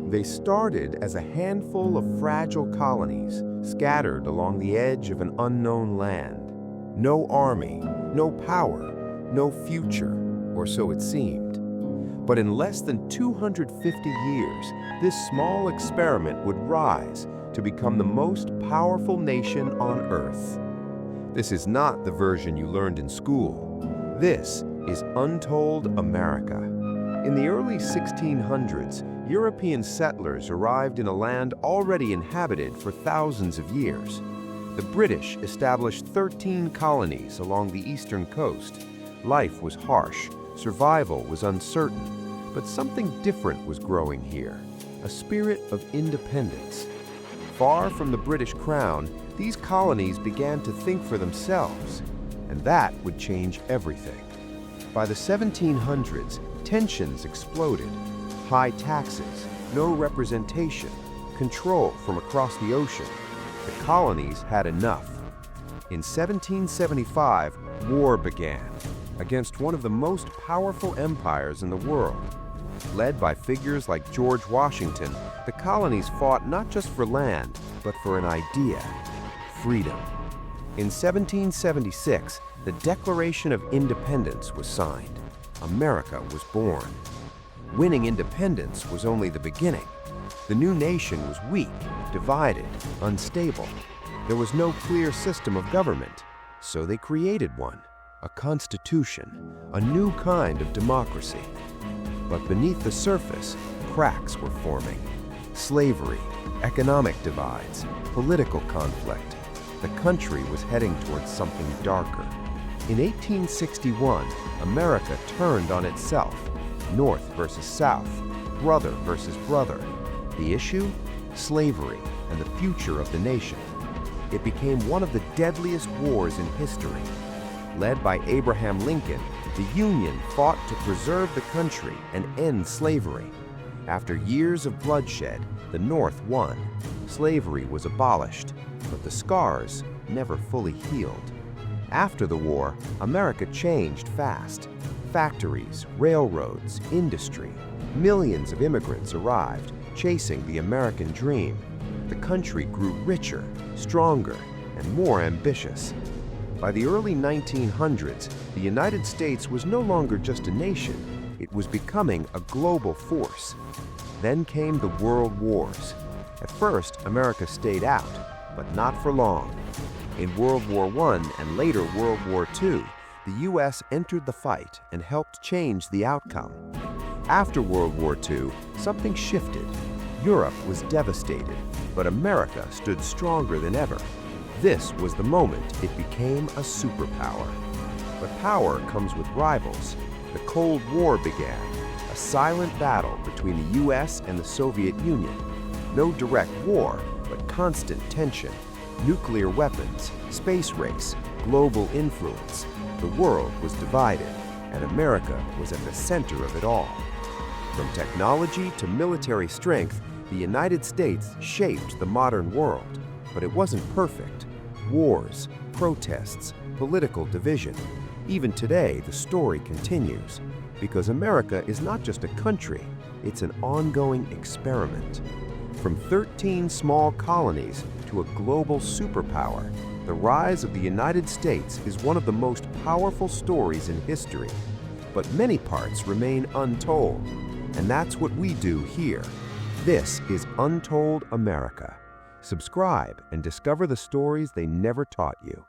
They started as a handful of fragile colonies scattered along the edge of an unknown land. No army, no power, no future, or so it seemed. But in less than 250 years, this small experiment would rise to become the most powerful nation on Earth. This is not the version you learned in school. This is Untold America. In the early 1600s, European settlers arrived in a land already inhabited for thousands of years. The British established 13 colonies along the eastern coast. Life was harsh, survival was uncertain, but something different was growing here, a spirit of independence. Far from the British crown, these colonies began to think for themselves, and that would change everything. By the 1700s, tensions exploded. High taxes, no representation, control from across the ocean. The colonies had enough. In 1775, war began against one of the most powerful empires in the world. Led by figures like George Washington, the colonies fought not just for land, but for an idea: freedom. In 1776, the Declaration of Independence was signed. America was born. Winning independence was only the beginning. The new nation was weak, divided, unstable. There was no clear system of government, so they created one: a constitution, a new kind of democracy. But beneath the surface, cracks were forming. Slavery, economic divides, political conflict. The country was heading towards something darker. In 1861, America turned on itself. North versus South, brother versus brother. The issue? Slavery and the future of the nation. It became one of the deadliest wars in history. Led by Abraham Lincoln, the Union fought to preserve the country and end slavery. After years of bloodshed, the North won. Slavery was abolished, but the scars never fully healed. After the war, America changed fast. Factories, railroads, industry. Millions of immigrants arrived, chasing the American dream. The country grew richer, stronger, and more ambitious. By the early 1900s, the United States was no longer just a nation, it was becoming a global force. Then came the World Wars. At first, America stayed out, but not for long. In World War I and later World War II, the U.S. entered the fight and helped change the outcome. After World War II, something shifted. Europe was devastated, but America stood stronger than ever. This was the moment it became a superpower. But power comes with rivals. The Cold War began, a silent battle between the U.S. and the Soviet Union. No direct war, but constant tension. Nuclear weapons, space race, global influence. The world was divided, and America was at the center of it all. From technology to military strength, the United States shaped the modern world. But it wasn't perfect. Wars, protests, political division. Even today, the story continues. Because America is not just a country, it's an ongoing experiment. From 13 small colonies to a global superpower, the rise of the United States is one of the most powerful stories in history. But many parts remain untold, and that's what we do here. This is Untold America. Subscribe and discover the stories they never taught you.